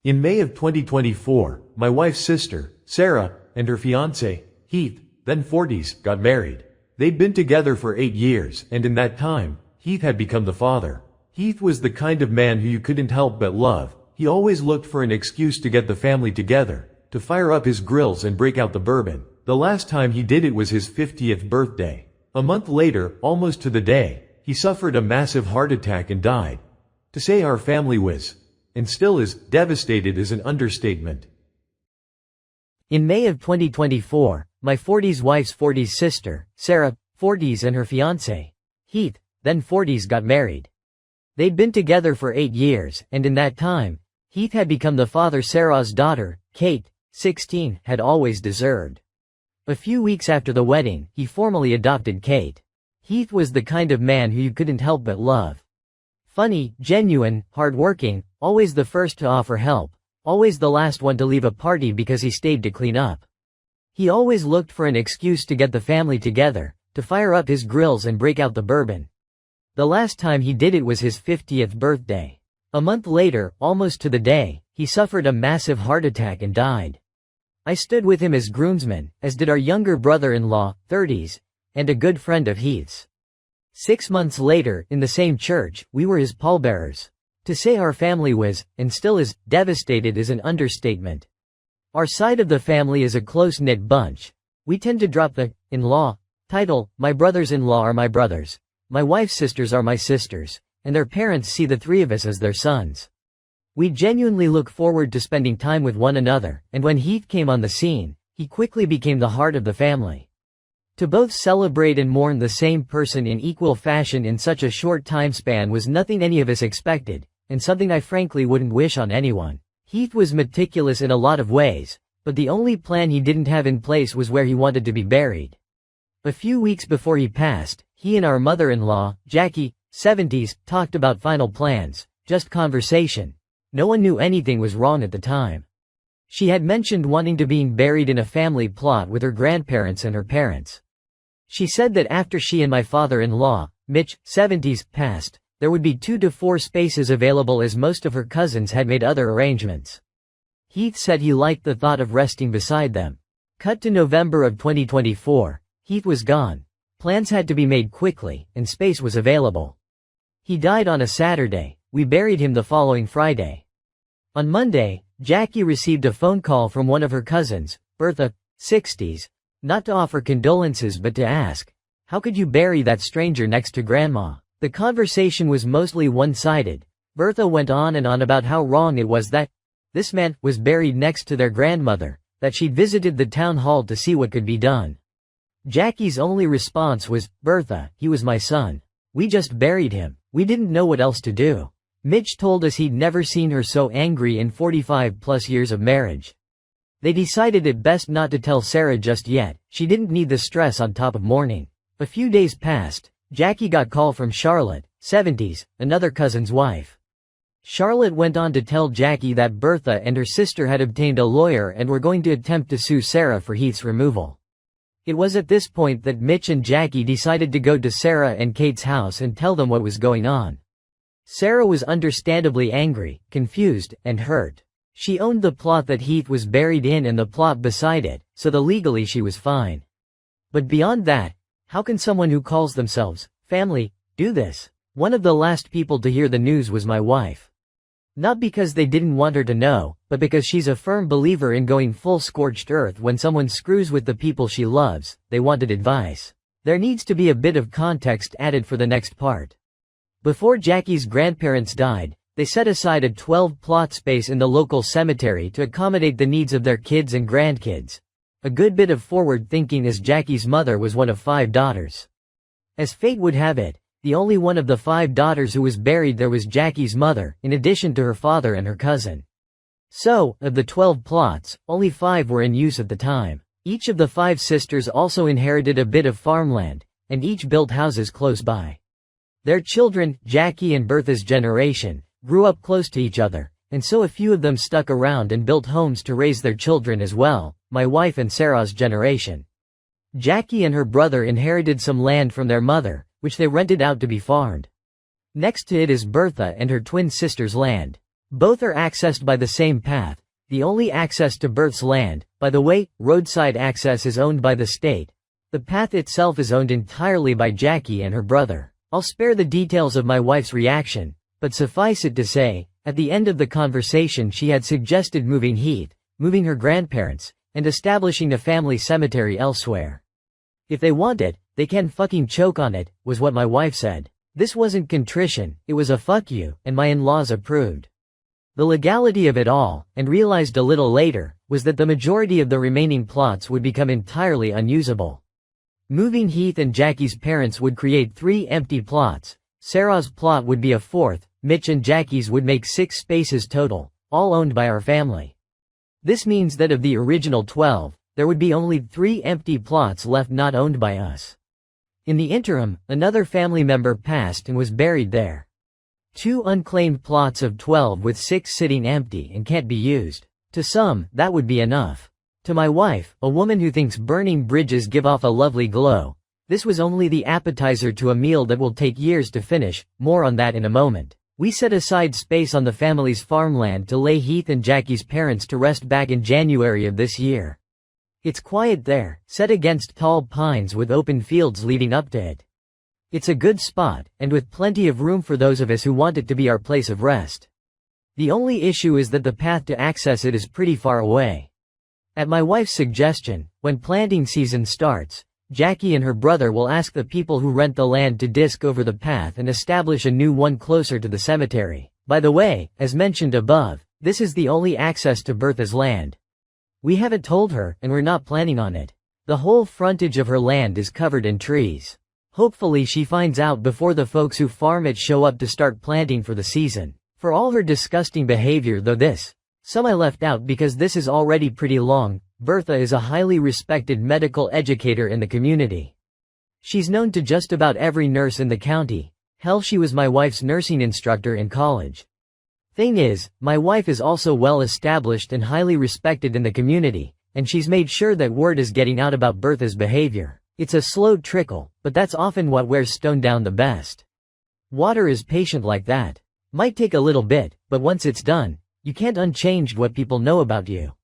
In May of 2024, my wife's sister, Sarah, and her fiancé, Heath, then 40s, got married. They'd been together for 8 years, and in that time, Heath had become the father. Heath was the kind of man who you couldn't help but love. He always looked for an excuse to get the family together, to fire up his grills and break out the bourbon. The last time he did it was his 50th birthday. A month later, almost to the day, he suffered a massive heart attack and died. To say our family was, and still is, devastated is an understatement. In May of 2024, my 40s wife's 40s sister, Sarah, 40s, and her fiancé, Heath, then 40s, got married. They'd been together for 8 years, and in that time, Heath had become the father Sarah's daughter, Kate, 16, had always deserved. A few weeks after the wedding, he formally adopted Kate. Heath was the kind of man who you couldn't help but love. Funny, genuine, hardworking, always the first to offer help, always the last one to leave a party because he stayed to clean up. He always looked for an excuse to get the family together, to fire up his grills and break out the bourbon. The last time he did it was his 50th birthday. A month later, almost to the day, he suffered a massive heart attack and died. I stood with him as groomsman, as did our younger brother-in-law, 30s, and a good friend of Heath's. 6 months later, in the same church, we were his pallbearers. To say our family was, and still is, devastated is an understatement. Our side of the family is a close-knit bunch. We tend to drop the in-law title. My brothers-in-law are my brothers. My wife's sisters are my sisters, and their parents see the three of us as their sons. We genuinely look forward to spending time with one another, and when Heath came on the scene, he quickly became the heart of the family. To both celebrate and mourn the same person in equal fashion in such a short time span was nothing any of us expected, and something I frankly wouldn't wish on anyone. Heath was meticulous in a lot of ways, but the only plan he didn't have in place was where he wanted to be buried. A few weeks before he passed, he and our mother-in-law, Jackie, 70s, talked about final plans, just conversation. No one knew anything was wrong at the time. She had mentioned wanting to be buried in a family plot with her grandparents and her parents. She said that after she and my father-in-law, Mitch, 70s, passed, there would be 2 to 4 spaces available as most of her cousins had made other arrangements. Heath said he liked the thought of resting beside them. Cut to November of 2024, Heath was gone. Plans had to be made quickly, and space was available. He died on a Saturday. We buried him the following Friday. On Monday, Jackie received a phone call from one of her cousins, Bertha, 60s, not to offer condolences but to ask, "How could you bury that stranger next to Grandma?" The conversation was mostly one-sided. Bertha went on and on about how wrong it was that this man was buried next to their grandmother, that she'd visited the town hall to see what could be done. Jackie's only response was, "Bertha, he was my son. We just buried him. We didn't know what else to do." Mitch told us he'd never seen her so angry in 45+ years of marriage. They decided it best not to tell Sarah just yet. She didn't need the stress on top of mourning. A few days passed. Jackie got a call from Charlotte, 70s, another cousin's wife. Charlotte went on to tell Jackie that Bertha and her sister had obtained a lawyer and were going to attempt to sue Sarah for Heath's removal. It was at this point that Mitch and Jackie decided to go to Sarah and Kate's house and tell them what was going on. Sarah was understandably angry, confused, and hurt. She owned the plot that Heath was buried in and the plot beside it, so legally she was fine. But beyond that, how can someone who calls themselves family do this? One of the last people to hear the news was my wife. Not because they didn't want her to know, but because she's a firm believer in going full scorched earth when someone screws with the people she loves. They wanted advice. There needs to be a bit of context added for the next part. Before Jackie's grandparents died, they set aside a 12-plot space in the local cemetery to accommodate the needs of their kids and grandkids. A good bit of forward thinking, as Jackie's mother was one of 5 daughters. As fate would have it, the only one of the 5 daughters who was buried there was Jackie's mother, in addition to her father and her cousin. So, of the 12 plots, only 5 were in use at the time. Each of the 5 sisters also inherited a bit of farmland, and each built houses close by. Their children, Jackie and Bertha's generation, grew up close to each other, and so a few of them stuck around and built homes to raise their children as well. My wife and Sarah's generation. Jackie and her brother inherited some land from their mother, which they rented out to be farmed. Next to it is Bertha and her twin sister's land. Both are accessed by the same path, the only access to Berth's land. By the way, roadside access is owned by the state. The path itself is owned entirely by Jackie and her brother. I'll spare the details of my wife's reaction, but suffice it to say, at the end of the conversation she had suggested moving Heath, moving her grandparents, and establishing a family cemetery elsewhere. If they want it, they can fucking choke on it, was what my wife said. This wasn't contrition, it was a fuck you, and my in-laws approved. The legality of it all, and realized a little later, was that the majority of the remaining plots would become entirely unusable. Moving Heath and Jackie's parents would create 3 empty plots. Sarah's plot would be a 4th, Mitch and Jackie's would make 6 spaces total, all owned by our family. This means that of the original 12, there would be only 3 empty plots left not owned by us. In the interim, another family member passed and was buried there. 2 unclaimed plots of 12 with 6 sitting empty and can't be used. To some, that would be enough. To my wife, a woman who thinks burning bridges give off a lovely glow, this was only the appetizer to a meal that will take years to finish, more on that in a moment. We set aside space on the family's farmland to lay Heath and Jackie's parents to rest back in January of this year. It's quiet there, set against tall pines with open fields leading up to it. It's a good spot, and with plenty of room for those of us who want it to be our place of rest. The only issue is that the path to access it is pretty far away. At my wife's suggestion, when planting season starts, Jackie and her brother will ask the people who rent the land to disc over the path and establish a new one closer to the cemetery. By the way, as mentioned above, this is the only access to Bertha's land. We haven't told her, and we're not planning on it. The whole frontage of her land is covered in trees. Hopefully she finds out before the folks who farm it show up to start planting for the season. For all her disgusting behavior some I left out because this is already pretty long. Bertha is a highly respected medical educator in the community. She's known to just about every nurse in the county. Hell, she was my wife's nursing instructor in college. Thing is, my wife is also well established and highly respected in the community, and she's made sure that word is getting out about Bertha's behavior. It's a slow trickle, but that's often what wears stone down the best. Water is patient like that. Might take a little bit, but once it's done, you can't unchange what people know about you.